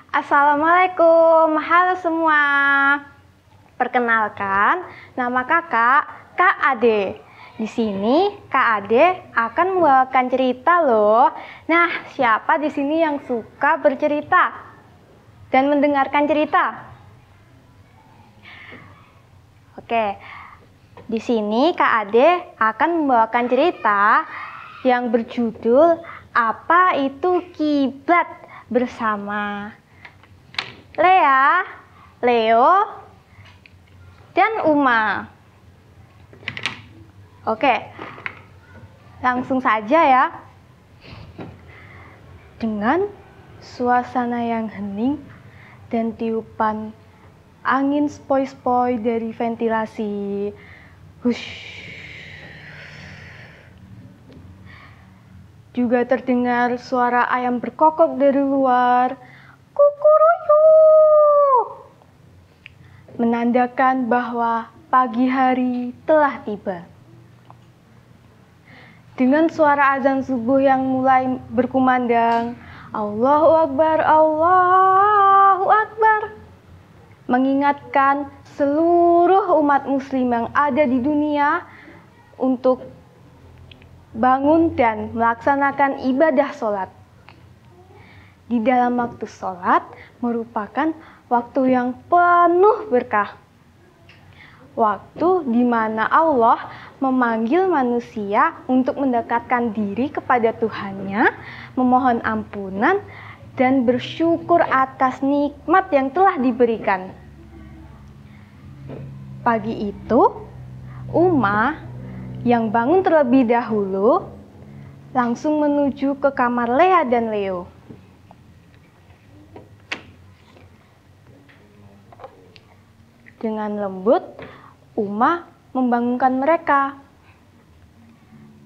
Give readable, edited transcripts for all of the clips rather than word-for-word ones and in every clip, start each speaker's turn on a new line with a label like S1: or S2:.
S1: Assalamualaikum, halo semua. Perkenalkan, nama kakak Kak Ade. Di sini Kak Ade akan membawakan cerita loh. Nah, siapa di sini yang suka bercerita dan mendengarkan cerita? Oke, di sini Kak Ade akan membawakan cerita yang berjudul Apa Itu Kiblat bersama Lea, Leo, dan Uma. Oke, langsung saja ya. Dengan suasana yang hening dan tiupan angin spoi-spoi dari ventilasi, hush, juga terdengar suara ayam berkokok dari luar, kukuruyuk, menandakan bahwa pagi hari telah tiba. Dengan suara azan subuh yang mulai berkumandang, Allahu Akbar, Allahu Akbar, mengingatkan seluruh umat muslim yang ada di dunia untuk bangun dan melaksanakan ibadah sholat. Di dalam waktu sholat merupakan waktu yang penuh berkah. Waktu di mana Allah memanggil manusia untuk mendekatkan diri kepada Tuhannya, memohon ampunan, dan bersyukur atas nikmat yang telah diberikan. Pagi itu, Uma yang bangun terlebih dahulu langsung menuju ke kamar Lea dan Leo. Dengan lembut, Uma membangunkan mereka.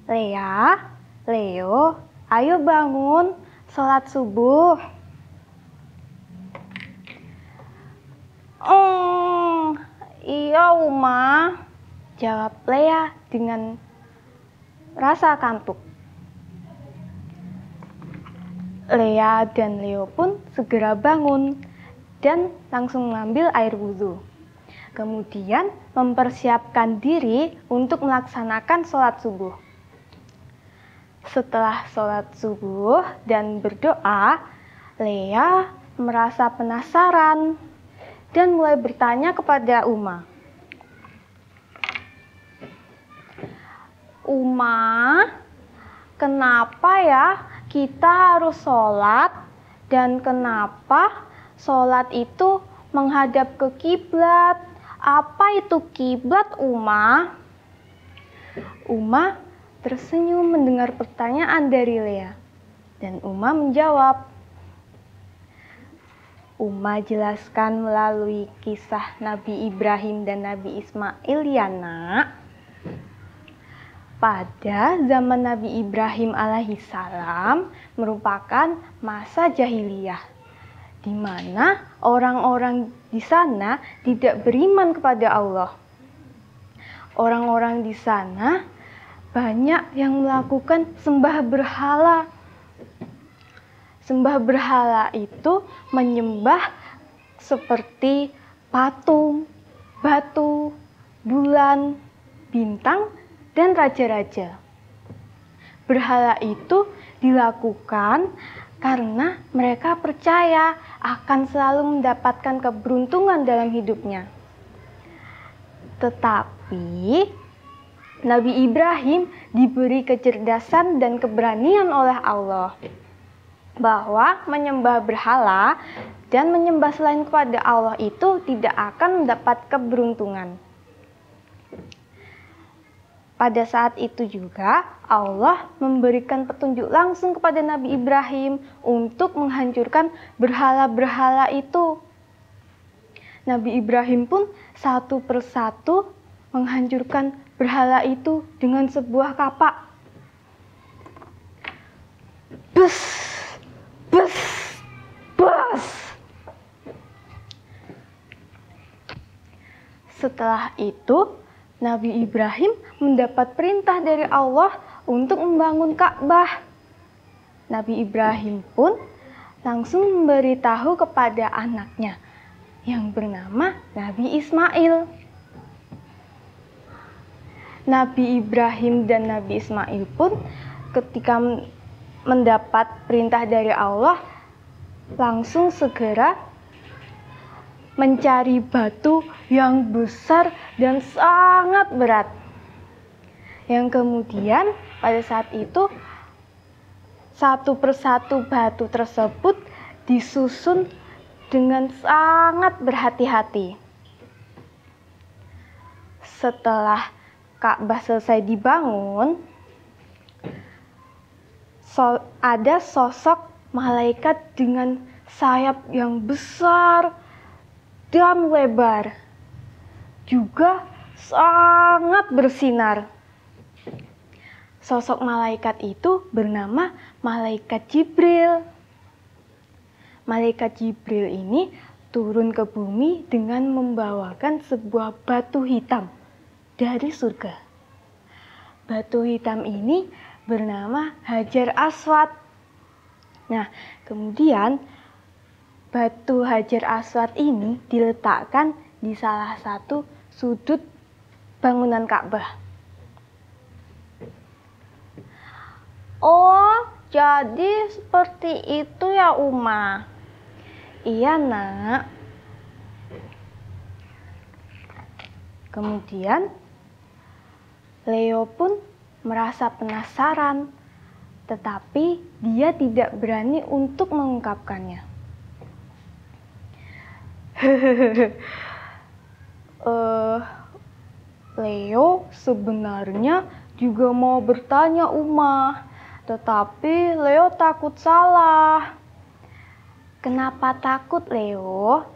S1: Lea, Leo, ayo bangun, sholat subuh. Iya Uma, jawab Lea dengan rasa kantuk. Lea dan Leo pun segera bangun dan langsung mengambil air wudhu. Kemudian mempersiapkan diri untuk melaksanakan sholat subuh. Setelah sholat subuh dan berdoa, Lea merasa penasaran dan mulai bertanya kepada Uma. Uma, kenapa ya kita harus sholat dan kenapa sholat itu menghadap ke kiblat? Apa itu kiblat, Uma? Uma tersenyum mendengar pertanyaan dari Lea. Dan Uma menjawab. Uma jelaskan melalui kisah Nabi Ibrahim dan Nabi Ismail ya nak. Pada zaman Nabi Ibrahim alaihissalam merupakan masa jahiliyah, di mana orang-orang di sana tidak beriman kepada Allah. Orang-orang di sana banyak yang melakukan sembah berhala. Sembah berhala itu menyembah seperti patung, batu, bulan, bintang, dan raja-raja. Berhala itu dilakukan karena mereka percaya akan selalu mendapatkan keberuntungan dalam hidupnya. Tetapi Nabi Ibrahim diberi kecerdasan dan keberanian oleh Allah bahwa menyembah berhala dan menyembah selain kepada Allah itu tidak akan mendapat keberuntungan. Pada saat itu juga Allah memberikan petunjuk langsung kepada Nabi Ibrahim untuk menghancurkan berhala-berhala itu. Nabi Ibrahim pun satu persatu menghancurkan berhala itu dengan sebuah kapak. Bus, bus, bus. Setelah itu, Nabi Ibrahim mendapat perintah dari Allah untuk membangun Ka'bah. Nabi Ibrahim pun langsung memberitahu kepada anaknya yang bernama Nabi Ismail. Nabi Ibrahim dan Nabi Ismail pun ketika mendapat perintah dari Allah langsung segera mencari batu yang besar dan sangat berat. Yang kemudian pada saat itu satu persatu batu tersebut disusun dengan sangat berhati-hati. Setelah Ka'bah selesai dibangun, ada sosok malaikat dengan sayap yang besar dan lebar, juga sangat bersinar. Sosok malaikat itu bernama Malaikat Jibril. Malaikat Jibril ini turun ke bumi dengan membawakan sebuah batu hitam dari surga. Batu hitam ini bernama Hajar Aswad. Nah, kemudian batu Hajar Aswad ini diletakkan di salah satu sudut bangunan Ka'bah. Oh, jadi seperti itu ya, Uma? Iya, Nak. Kemudian Leo pun merasa penasaran, tetapi dia tidak berani untuk mengungkapkannya. Leo sebenarnya juga mau bertanya, Uma, tetapi Leo takut salah. Kenapa takut, Leo?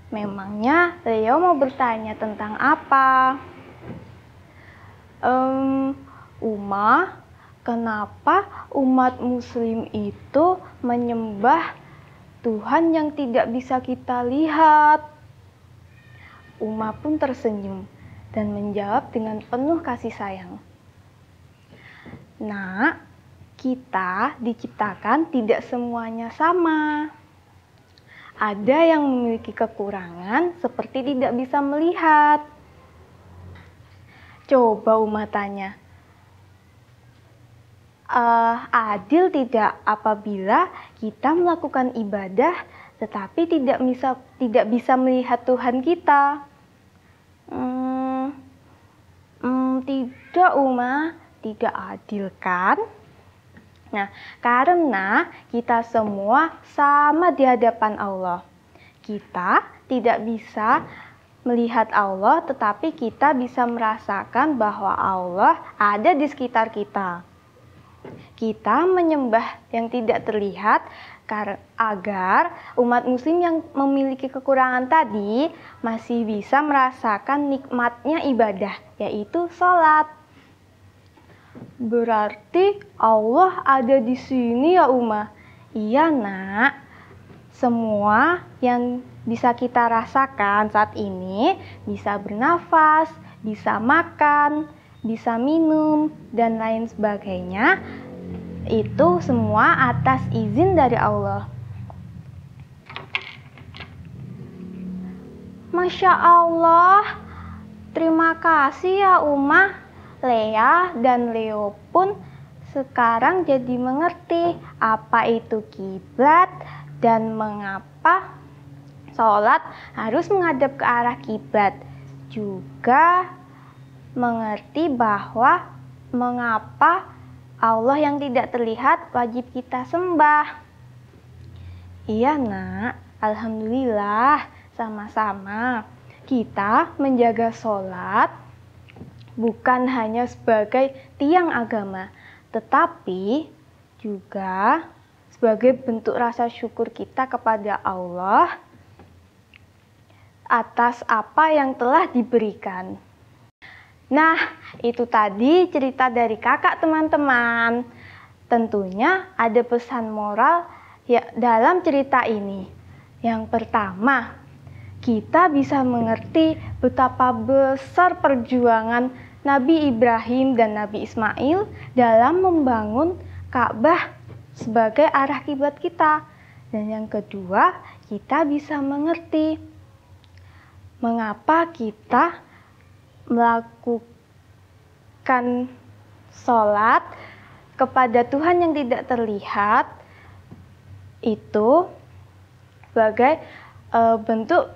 S1: Memangnya Leo mau bertanya tentang apa? Uma, kenapa umat muslim itu menyembah Tuhan yang tidak bisa kita lihat? Uma pun tersenyum dan menjawab dengan penuh kasih sayang. Nak, kita diciptakan tidak semuanya sama. Ada yang memiliki kekurangan seperti tidak bisa melihat. Coba Uma tanya, adil tidak apabila kita melakukan ibadah tetapi tidak bisa melihat Tuhan kita? Tidak, Uma, tidak adil kan? Nah, karena kita semua sama di hadapan Allah. Kita tidak bisa melihat Allah, tetapi kita bisa merasakan bahwa Allah ada di sekitar kita. Kita menyembah yang tidak terlihat agar umat muslim yang memiliki kekurangan tadi masih bisa merasakan nikmatnya ibadah, yaitu sholat. Berarti Allah ada di sini ya, Uma? Iya, Nak. Semua yang bisa kita rasakan saat ini bisa bernafas, bisa makan, bisa minum, dan lain sebagainya. Itu semua atas izin dari Allah. Masya Allah. Terima kasih ya, Uma. Lea dan Leo pun sekarang jadi mengerti apa itu kiblat dan mengapa sholat harus menghadap ke arah kiblat. Juga mengerti bahwa mengapa Allah yang tidak terlihat wajib kita sembah. Iya, Nak. Alhamdulillah, sama-sama. Kita menjaga sholat bukan hanya sebagai tiang agama, tetapi juga sebagai bentuk rasa syukur kita kepada Allah atas apa yang telah diberikan. Nah, itu tadi cerita dari kakak, teman-teman. Tentunya ada pesan moral ya dalam cerita ini. Yang pertama, kita bisa mengerti betapa besar perjuangan Nabi Ibrahim dan Nabi Ismail dalam membangun Ka'bah sebagai arah kiblat kita. Dan yang kedua, kita bisa mengerti mengapa kita melakukan sholat kepada Tuhan yang tidak terlihat itu sebagai bentuk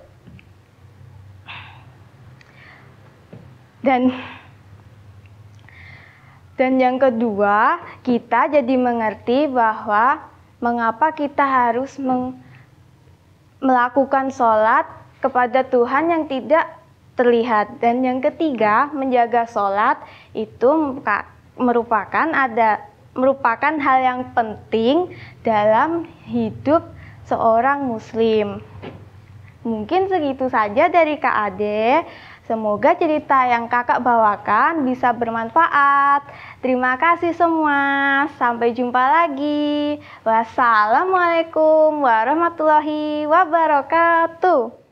S1: dan yang kedua, kita jadi mengerti bahwa mengapa kita harus melakukan sholat kepada Tuhan yang tidak terlihat. Dan yang ketiga, menjaga sholat itu merupakan hal yang penting dalam hidup seorang muslim. Mungkin segitu saja dari Kak Ade. Semoga cerita yang kakak bawakan bisa bermanfaat. Terima kasih semua. Sampai jumpa lagi. Wassalamualaikum warahmatullahi wabarakatuh.